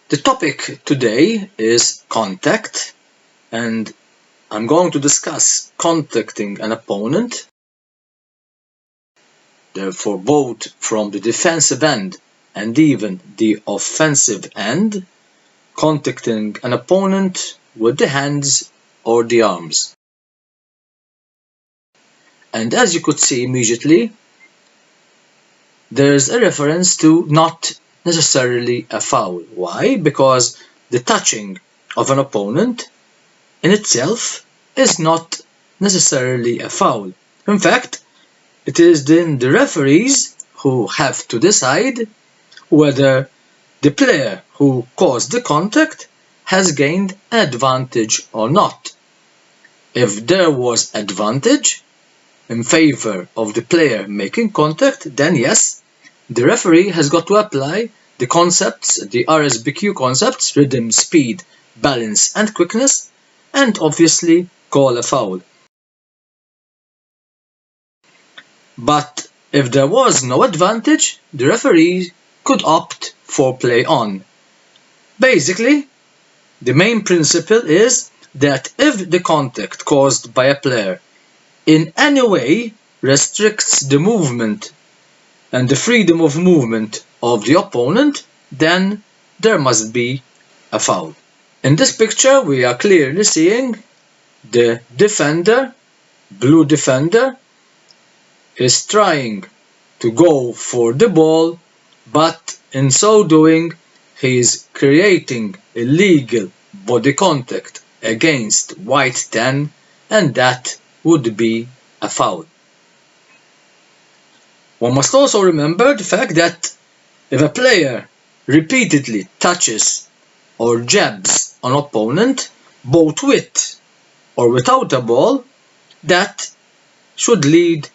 The topic today is contact, and I'm going to discuss contacting an opponent. Therefore, both from the defensive end and even the offensive end, contacting an opponent with the hands or the arms. And as you could see immediately, there's a reference to not necessarily a foul. Why? Because the touching of an opponent in itself is not necessarily a foul. In fact, it is then the referees who have to decide whether the player who caused the contact has gained an advantage or not. If there was advantage in favor of the player making contact, then yes, the referee has got to apply the concepts, the RSBQ concepts, rhythm, speed, balance and quickness, and obviously call a foul. But if there was no advantage, the referee could opt for play on. Basically, the main principle is that if the contact caused by a player in any way restricts the movement and the freedom of movement of the opponent, then there must be a foul. In this picture, we are clearly seeing the defender, blue defender, is trying to go for the ball, but in so doing, he is creating illegal body contact against white 10, and that would be a foul. One must also remember the fact that if a player repeatedly touches or jabs an opponent, both with or without a ball, that should lead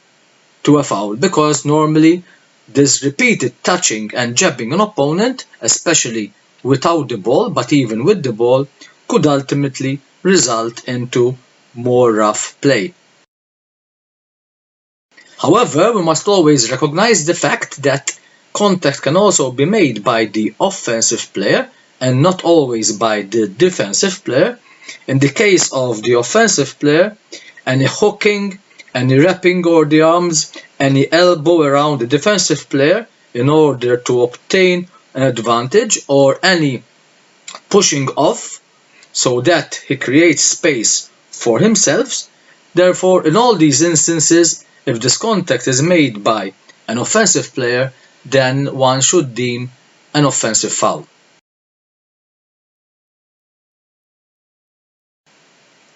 to a foul, because normally this repeated touching and jabbing an opponent, especially without the ball, but even with the ball, could ultimately result into more rough play. However, we must always recognize the fact that contact can also be made by the offensive player and not always by the defensive player. In the case of the offensive player, any hooking, any wrapping over the arms, any elbow around the defensive player in order to obtain an advantage, or any pushing off so that he creates space for himself. Therefore, in all these instances, if this contact is made by an offensive player, then one should deem an offensive foul.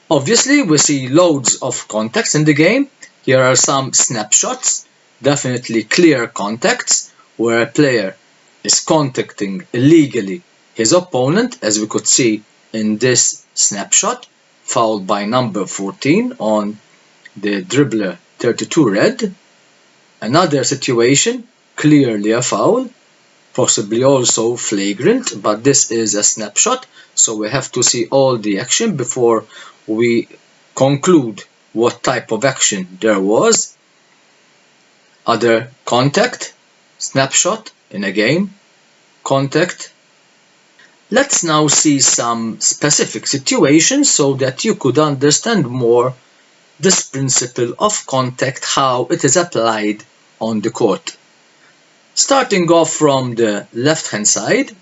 Obviously, we see loads of contacts in the game. Here are some snapshots, definitely clear contacts, where a player is contacting illegally his opponent, as we could see in this snapshot, fouled by number 14 on the dribbler 32 red. Another situation, clearly a foul, possibly also flagrant, but this is a snapshot, so we have to see all the action before we conclude what type of action there was. Other contact, snapshot in a game, contact. Let's now see some specific situations so that you could understand more this principle of contact, how it is applied on the court. Starting off from the left hand side,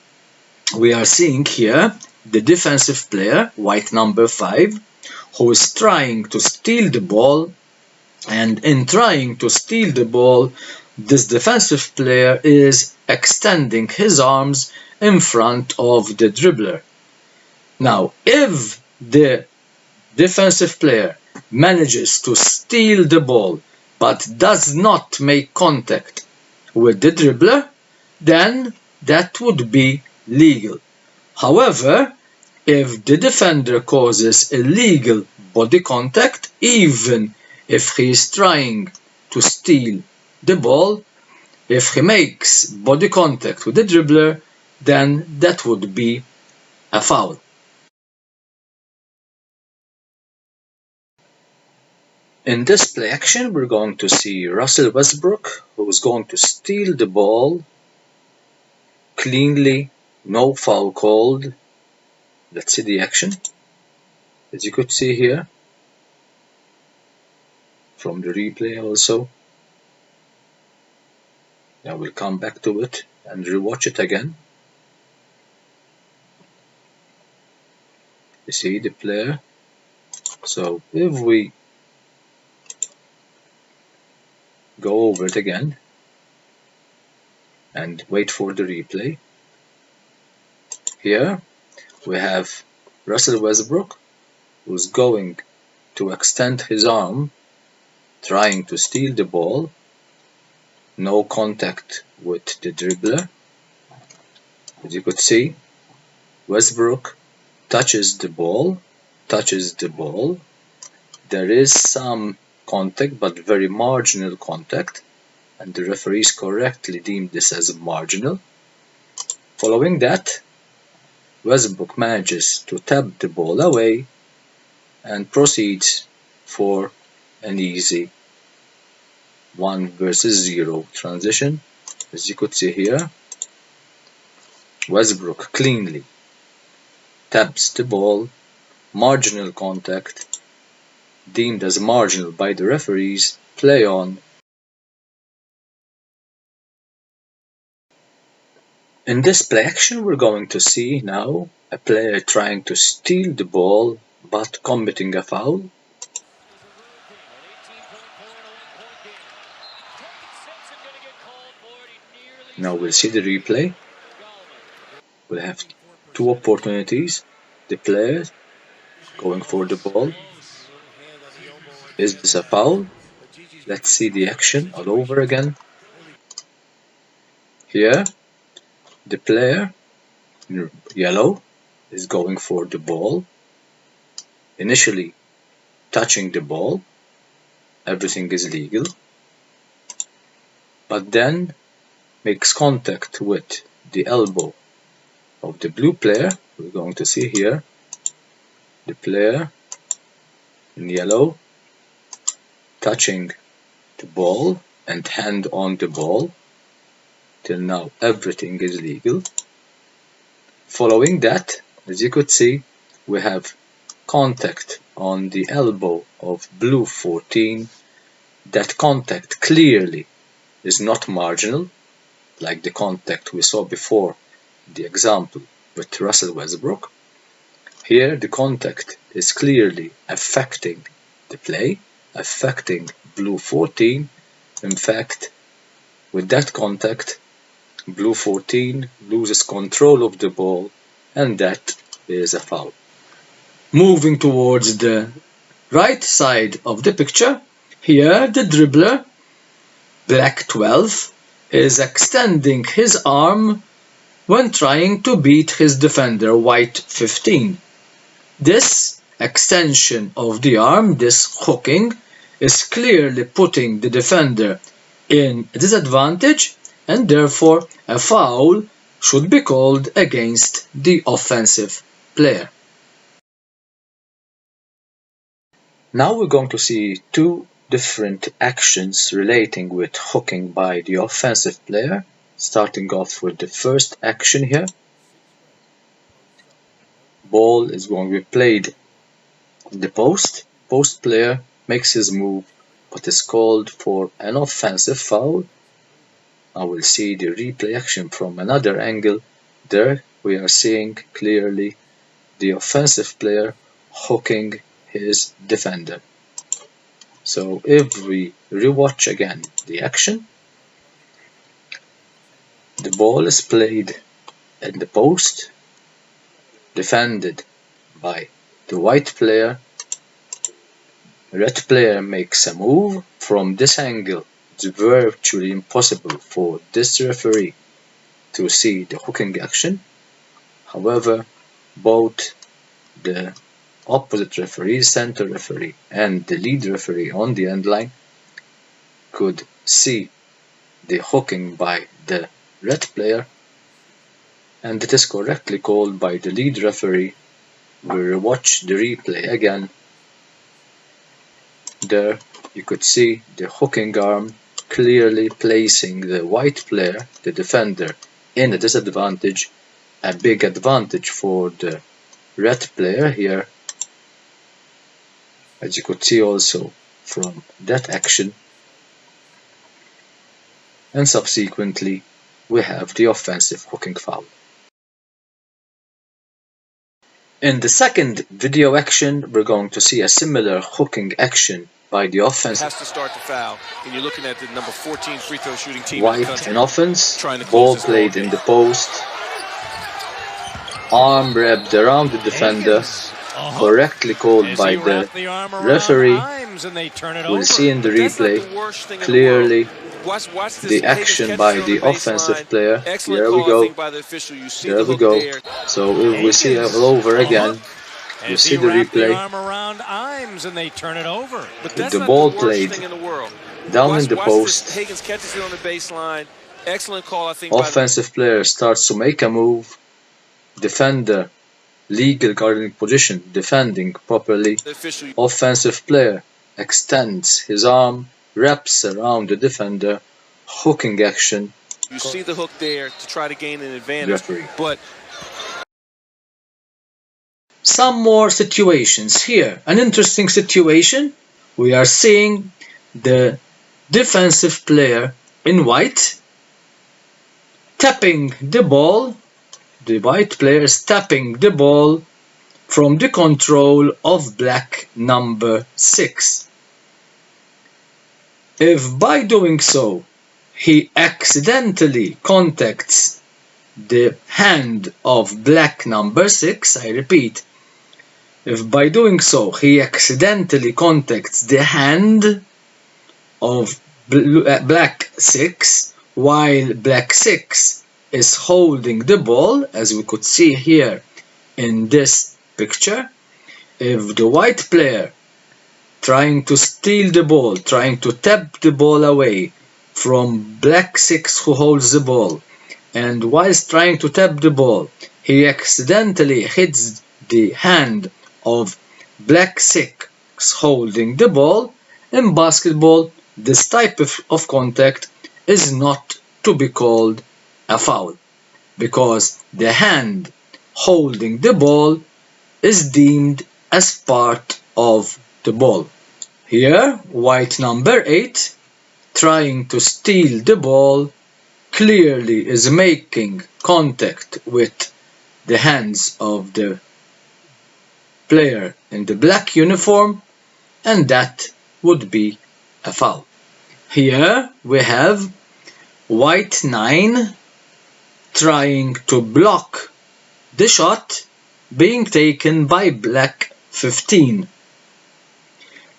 we are seeing here the defensive player, white number 5, who is trying to steal the ball, and in trying to steal the ball, this defensive player is extending his arms in front of the dribbler. Now, if the defensive player manages to steal the ball but does not make contact with the dribbler, then that would be legal. However, if the defender causes illegal body contact, even if he is trying to steal the ball, if he makes body contact with the dribbler, then that would be a foul. In this play action, we're going to see Russell Westbrook, who is going to steal the ball cleanly No foul called. Let's see the action. As you could see here from the replay also. I will come back to it and rewatch it again. You see the player. So if we go over it again and wait for the replay, here we have Russell Westbrook, who's going to extend his arm trying to steal the ball. No contact with the dribbler. As you could see, Westbrook touches the ball. There is some contact, but very marginal contact, and the referees correctly deemed this as marginal. Following that, Westbrook manages to tap the ball away and proceeds for an easy 1 versus 0 transition. As you could see here, Westbrook cleanly taps the ball, marginal contact, deemed as marginal by the referees, play on. In this play action, we're going to see now a player trying to steal the ball but committing a foul. Now we'll see the replay. We'll have two opportunities. The player going for the ball. Is this a foul? Let's see the action all over again. Here, the player in yellow is going for the ball. Initially touching the ball. Everything is legal. But then makes contact with the elbow of the blue player. We're going to see here the player in yellow touching the ball and hand on the ball. Till now everything is legal. Following that, as you could see, we have contact on the elbow of blue 14. That contact clearly is not marginal, like the contact we saw before, the example with Russell Westbrook. Here the contact is clearly affecting the play, affecting blue 14. In fact, with that contact, blue 14 loses control of the ball, and that is a foul. Moving towards the right side of the picture, here the dribbler, black 12, is extending his arm when trying to beat his defender, white 15. This extension of the arm, this hooking, is clearly putting the defender in a disadvantage, and therefore a foul should be called against the offensive player. Now we're going to see two different actions relating with hooking by the offensive player, starting off with the first action here. Ball is going to be played in the post. Post player makes his move but is called for an offensive foul. Now we'll see the replay action from another angle. There we are seeing clearly the offensive player hooking his defender. So if we rewatch again the action, the ball is played in the post, defended by the white player. Red player makes a move. From this angle, it's virtually impossible for this referee to see the hooking action. However, both the opposite referee, center referee, and the lead referee on the end line could see the hooking by the red player, and it is correctly called by the lead referee. We rewatch the replay again. There you could see the hooking arm clearly placing the white player, the defender, in a disadvantage, a big advantage for the red player here, as you could see also from that action. And subsequently we have the offensive hooking foul. In the second video action, we're going to see a similar hooking action by the offense. Has to start the foul, and you're looking at the number 14 free throw shooting team. White in offense, ball played in the post, arm wrapped around the defender, correctly called by the referee. We'll see in the replay clearly the action by the offensive player. Here we go. There we go. So if we see it all over again, you see the replay. With the ball played down in the post, offensive player starts to make a move, defender legal guarding position, defending properly, offensive player extends his arm, wraps around the defender, hooking action. You see the hook there to try to gain an advantage, referee. But some more situations here. An interesting situation. We are seeing the defensive player in white tapping the ball. The white player is tapping the ball from the control of black number 6. If by doing so he accidentally contacts the hand of black number 6, I repeat, if by doing so he accidentally contacts the hand of black 6 while black 6 is holding the ball, as we could see here in this picture, if the white player trying to steal the ball, trying to tap the ball away from black 6 who holds the ball, and whilst trying to tap the ball he accidentally hits the hand of black 6 holding the ball, in basketball this type of contact is not to be called a foul, because the hand holding the ball is deemed as part of the ball. Here, white number 8, trying to steal the ball, clearly is making contact with the hands of the player in the black uniform, and that would be a foul. Here we have white 9 trying to block the shot being taken by black 15.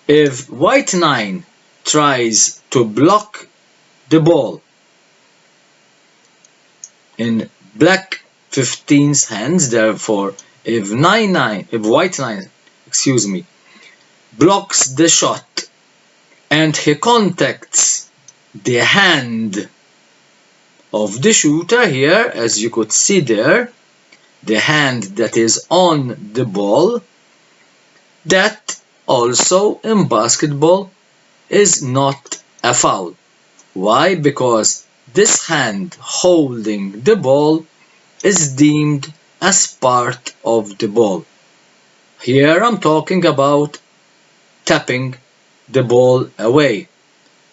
If white 9 tries to block the ball in black 15's hands, therefore if white 9 blocks the shot and he contacts the hand of the shooter here, as you could see there, the hand that is on the ball, that also in basketball is not a foul. Why? Because this hand holding the ball is deemed as part of the ball. Here I'm talking about tapping the ball away.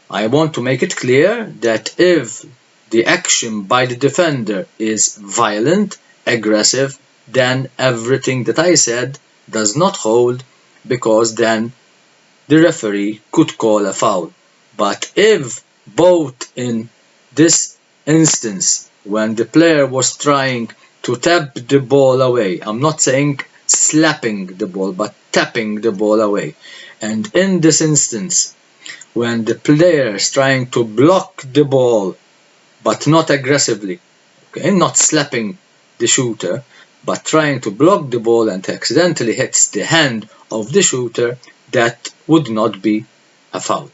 I want to make it clear that if the action by the defender is violent, aggressive, then everything that I said does not hold, because then the referee could call a foul. But if both in this instance, when the player was trying to tap the ball away, I'm not saying slapping the ball, but tapping the ball away, and in this instance, when the player is trying to block the ball, but not aggressively, okay, not slapping the shooter, but trying to block the ball and accidentally hits the hand of the shooter, that would not be a foul.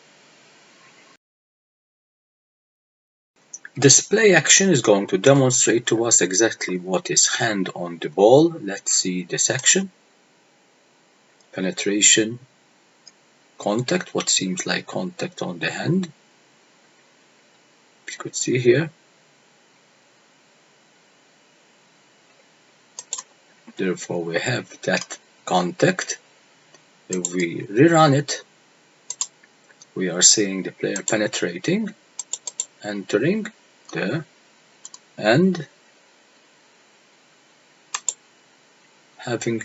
This play action is going to demonstrate to us exactly what is hand on the ball. Let's see this action. Penetration, contact, what seems like contact on the hand. You could see here. Therefore we have that contact. If we rerun it, we are seeing the player penetrating, entering there, and having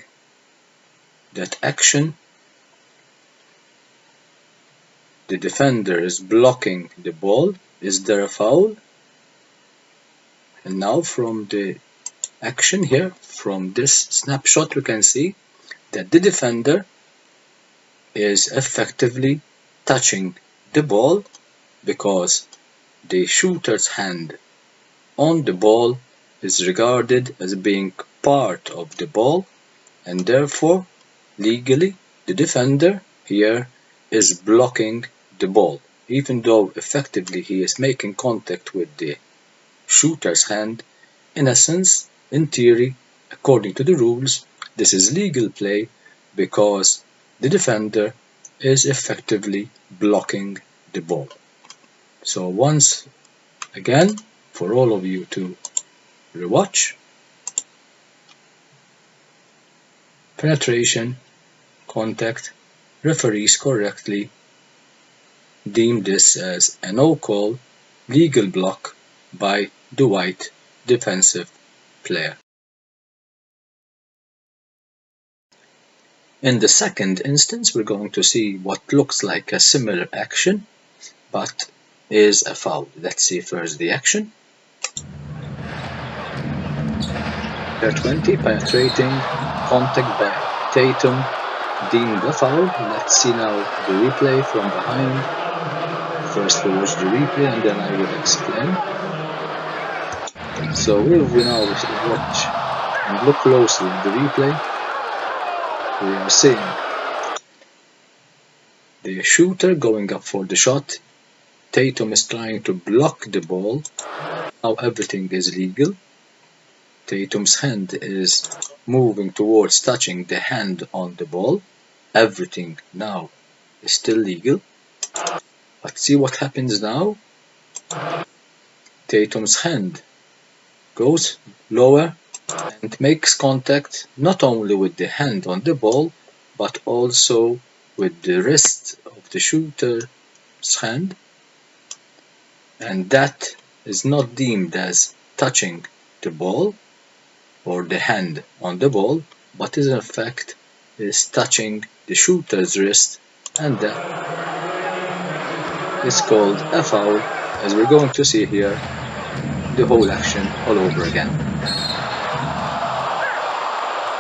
that action. The defender is blocking the ball. Is there a foul? And now from the action here, from this snapshot, we can see that the defender is effectively touching the ball because the shooter's hand on the ball is regarded as being part of the ball, and therefore legally the defender here is blocking the ball, even though effectively he is making contact with the shooter's hand. In essence, in theory, according to the rules, this is legal play because the defender is effectively blocking the ball. So once again, for all of you to rewatch, penetration, contact, referees correctly deem this as a no-call legal block by the white defensive player. In the second instance, we're going to see what looks like a similar action, but is a foul. Let's see first the action. Player 20 penetrating, contact by Tatum, deemed a foul. Let's see now the replay from behind. First we watch the replay and then I will explain. So if we now watch and look closely at the replay, we are seeing the shooter going up for the shot. Tatum is trying to block the ball. Now everything is legal. Tatum's hand is moving towards touching the hand on the ball. Everything now is still legal. But see what happens now? Tatum's hand goes lower and makes contact not only with the hand on the ball, but also with the wrist of the shooter's hand. And that is not deemed as touching the ball or the hand on the ball, but is in fact is touching the shooter's wrist, and that is called a foul, as we're going to see here the whole action all over again.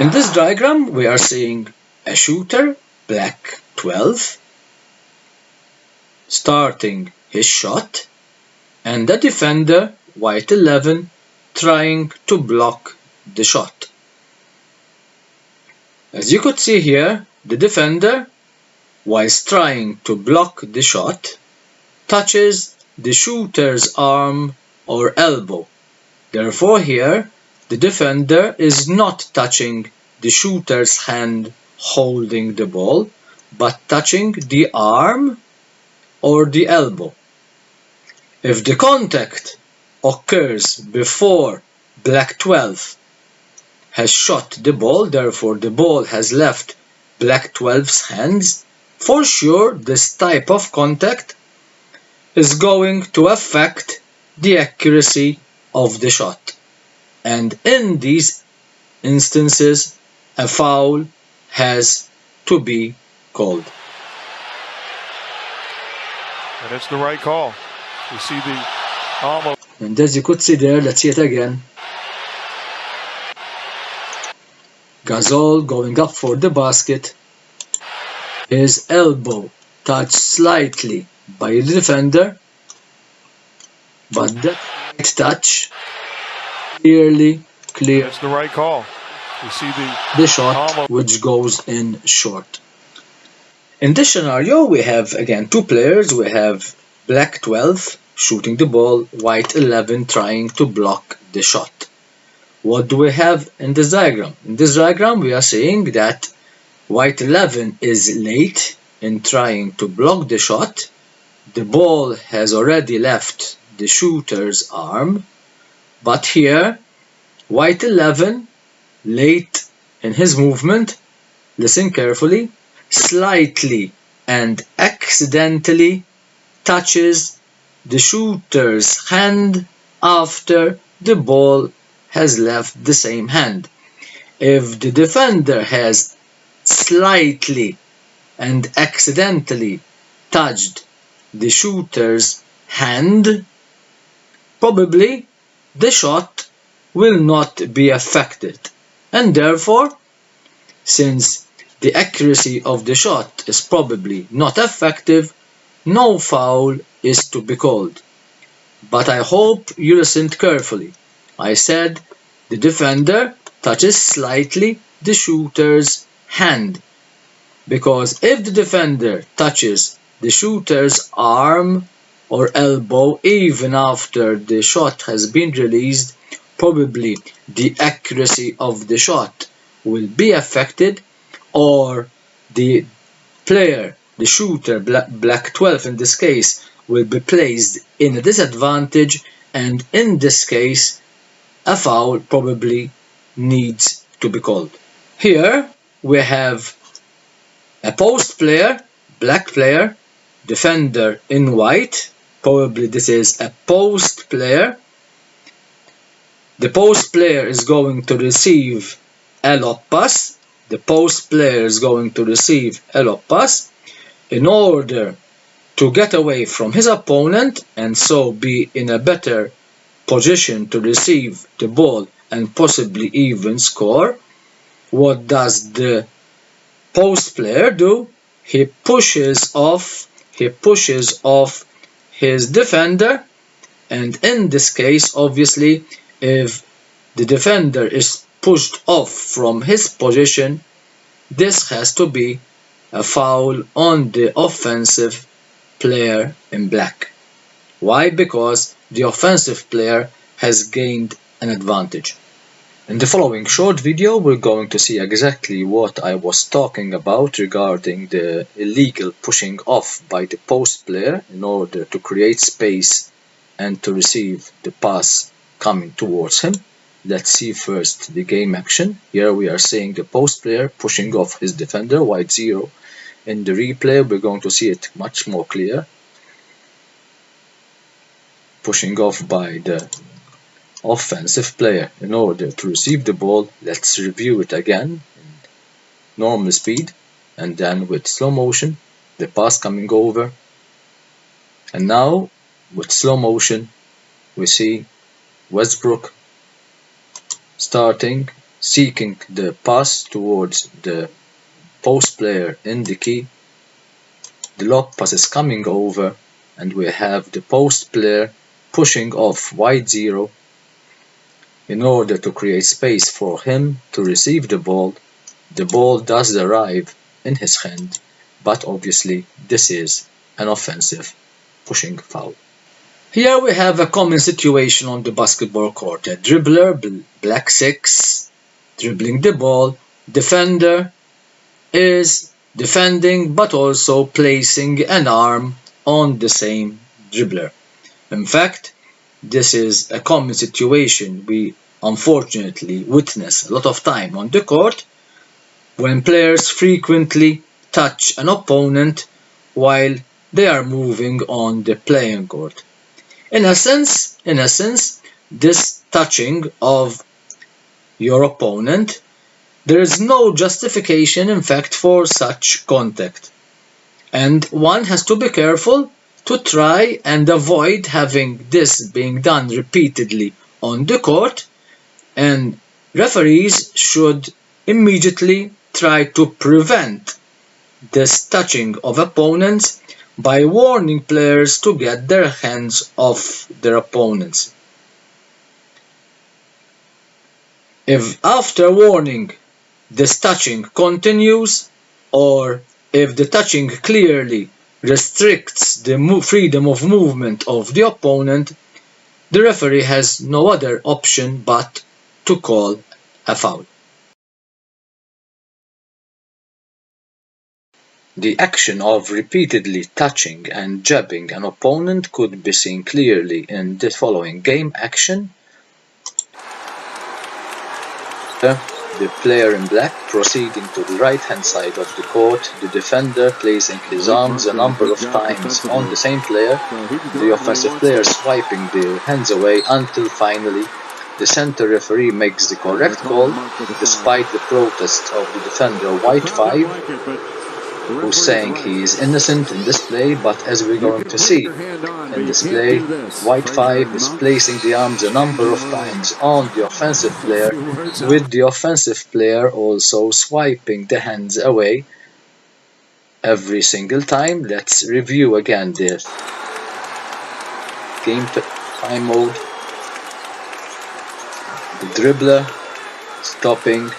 In this diagram we are seeing a shooter, black 12, starting his shot, and the defender, white 11, trying to block the shot. As you could see here, the defender, whilst trying to block the shot, touches the shooter's arm or elbow. Therefore here, the defender is not touching the shooter's hand holding the ball, but touching the arm or the elbow. If the contact occurs before black 12 has shot the ball, therefore the ball has left black 12's hands, for sure this type of contact is going to affect the accuracy of the shot. And in these instances, a foul has to be called. And it's the right call. You see the arm. And as you could see there, let's see it again. Gasol going up for the basket. His elbow touched slightly by the defender, but that slight touch clear. It's the right call. You see the shot which goes in short. In this scenario, we have again two players. We have black 12 shooting the ball, white 11 trying to block the shot. What do we have in this diagram? In this diagram, we are saying that white 11 is late in trying to block the shot. The ball has already left the shooter's arm, but here white 11 late in his movement, listen carefully, slightly and accidentally touches the shooter's hand after the ball has left the same hand. If the defender has slightly and accidentally touched the shooter's hand, probably the shot will not be affected, and therefore, since the accuracy of the shot is probably not effective, no foul is to be called. But I hope you listened carefully. I said the defender touches slightly the shooter's hand, because if the defender touches the shooter's arm or elbow even after the shot has been released, probably the accuracy of the shot will be affected, or the player, the shooter, black 12 in this case, will be placed in a disadvantage, and in this case a foul probably needs to be called. Here we have a post player, black player, defender in white, probably this is a post player. The post player is going to receive a lob pass. The post player is going to receive a lob pass in order to get away from his opponent and so be in a better position to receive the ball and possibly even score. What does the post player do? He pushes off his defender, and in this case, obviously, if the defender is pushed off from his position, this has to be a foul on the offensive player in black. Why? Because the offensive player has gained an advantage. In the following short video, we're going to see exactly what I was talking about regarding the illegal pushing off by the post player in order to create space and to receive the pass coming towards him. Let's see first the game action. Here we are seeing the post player pushing off his defender, white 0. In the replay, we're going to see it much more clear. Pushing off by the offensive player in order to receive the ball. Let's review it again in normal speed and then with slow motion, the pass coming over. And now with slow motion, we see Westbrook seeking the pass towards the post player in the key. The lob pass is coming over and we have the post player pushing off white 0 in order to create space for him to receive the ball. The ball does arrive in his hand, but obviously this is an offensive pushing foul. Here we have a common situation on the basketball court. A dribbler, black 6, dribbling the ball. Defender is defending but also placing an arm on the same dribbler. In fact, this is a common situation we unfortunately witness a lot of time on the court when players frequently touch an opponent while they are moving on the playing court. In a sense, this touching of your opponent, there is no justification in fact for such contact, and one has to be careful to try and avoid having this being done repeatedly on the court, and referees should immediately try to prevent this touching of opponents by warning players to get their hands off their opponents. If after warning this touching continues, or if the touching clearly restricts the freedom of movement of the opponent, the referee has no other option but to call a foul. The action of repeatedly touching and jabbing an opponent could be seen clearly in the following game action. the player in black proceeding to the right hand side of the court, the defender placing his arms a number of times on the same player, the offensive player swiping their hands away until finally the center referee makes the correct call despite the protest of the defender white 5, who's saying he is innocent in this play. But as we're going to see in this play, white 5 is placing the arms a number of times on the offensive player, with the offensive player also swiping the hands away every single time. Let's review again this game time mode. The dribbler stopping,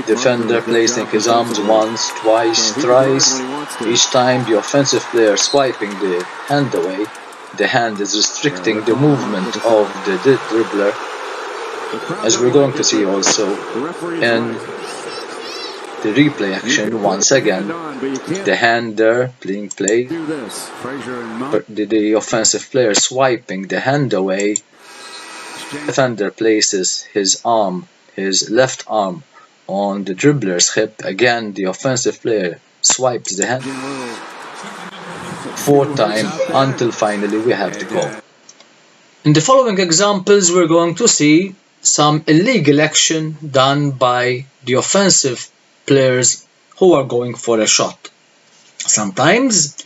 defender placing his arms once, twice, thrice. Each time the offensive player swiping the hand away, the hand is restricting the movement of the dribbler, as we're going to see also in the replay action. Once again, the hand there being played, the offensive player swiping the hand away, defender places his left arm on the dribbler's hip. Again, the offensive player swipes the hand 4 times until finally we have the goal. In the following examples, we're going to see some illegal action done by the offensive players who are going for a shot. Sometimes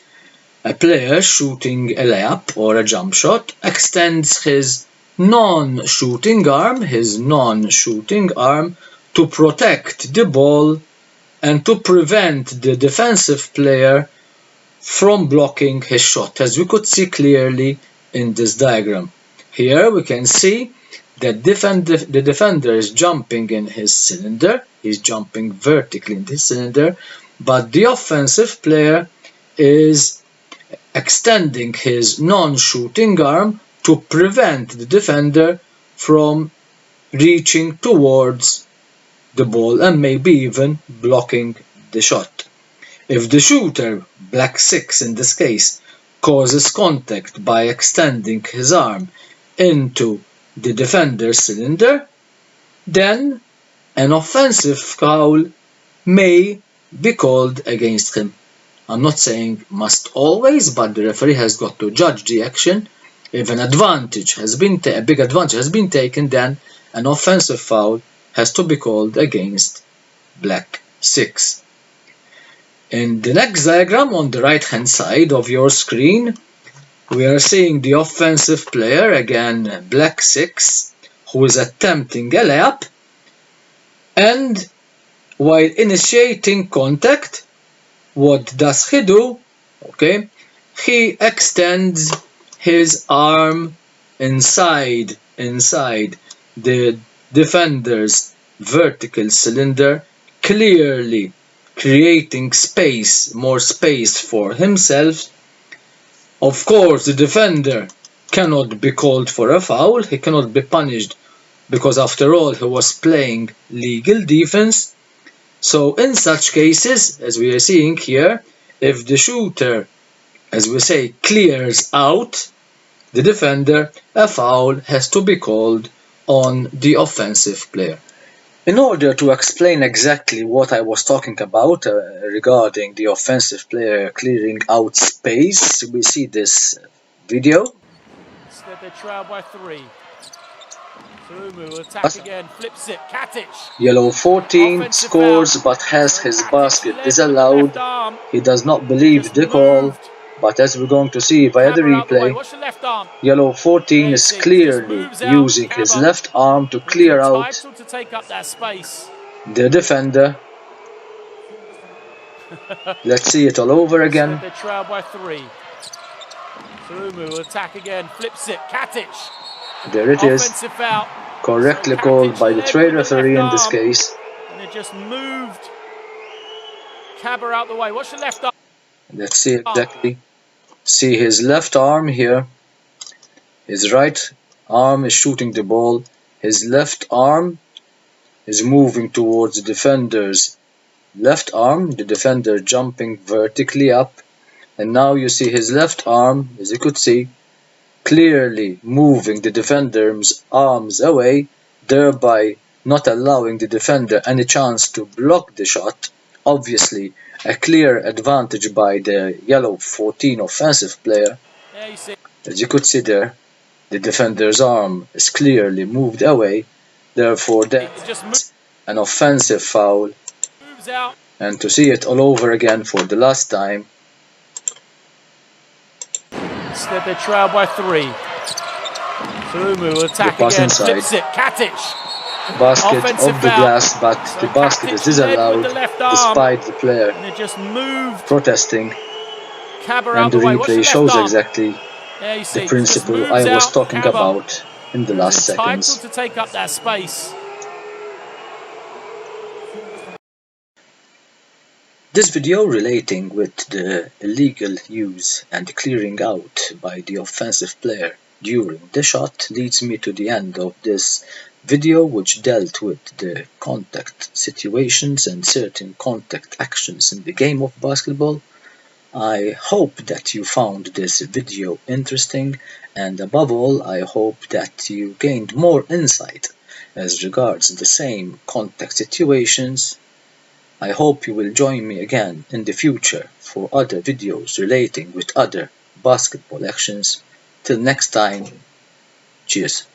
a player shooting a layup or a jump shot extends his non-shooting arm to protect the ball and to prevent the defensive player from blocking his shot, as we could see clearly in this diagram. Here we can see that the defender is jumping in his cylinder, he's jumping vertically in this cylinder, but the offensive player is extending his non-shooting arm to prevent the defender from reaching towards the ball and maybe even blocking the shot. If the shooter, black 6 in this case, causes contact by extending his arm into the defender's cylinder, then an offensive foul may be called against him. I'm not saying must always, but the referee has got to judge the action. If a big advantage has been taken, then an offensive foul has to be called against black 6. In the next diagram on the right hand side of your screen, we are seeing the offensive player, again black 6, who is attempting a layup, and while initiating contact, what does he do? Okay, he extends his arm inside the defender's vertical cylinder, clearly creating more space for himself. Of course, the defender cannot be called for a foul, he cannot be punished, because after all he was playing legal defense. So in such cases, as we are seeing here, if the shooter, as we say, clears out the defender, a foul has to be called on the offensive player. In order to explain exactly what I was talking about regarding the offensive player clearing out space, we see this video. Instead they trail by 3. Sumu will attack again, flips it, Katic. Yellow 14 scores but has his basket disallowed. He does not believe the call, but as we're going to see via the replay, Yellow 14 is clearly using his left arm to clear out the defender. Let's see it all over again. They trail by 3. Sumu will attack again, flips it, Katic. There it is, correctly called by the trade referee in this case. And it just moved Cabra out the way. Watch the left arm. Let's see exactly. See his left arm here. His right arm is shooting the ball. His left arm is moving towards the defender's left arm. The defender jumping vertically up. And now you see his left arm, as you could see, clearly moving the defender's arms away, thereby not allowing the defender any chance to block the shot. Obviously, a clear advantage by the yellow 14 offensive player. There you see. As you could see there, the defender's arm is clearly moved away, therefore It just that's an offensive foul. moves out. And to see it all over again for the last time. Instead they trail by 3. Sumu will attack The pass again, inside. flips it, Katic. Basket Offensive of the foul. glass, but So the basket is Katic led disallowed with the left arm. despite the player And it just moved protesting. Cabba And out the the way. Watch the replay left shows arm. exactly There you see, the it just principle moves I was out. talking Cabba, about in the last who's entitled seconds. to take up that space. This video relating with the illegal use and clearing out by the offensive player during the shot leads me to the end of this video, which dealt with the contact situations and certain contact actions in the game of basketball. I hope that you found this video interesting, and above all I hope that you gained more insight as regards the same contact situations. I hope you will join me again in the future for other videos relating with other basketball actions. Till next time, cheers.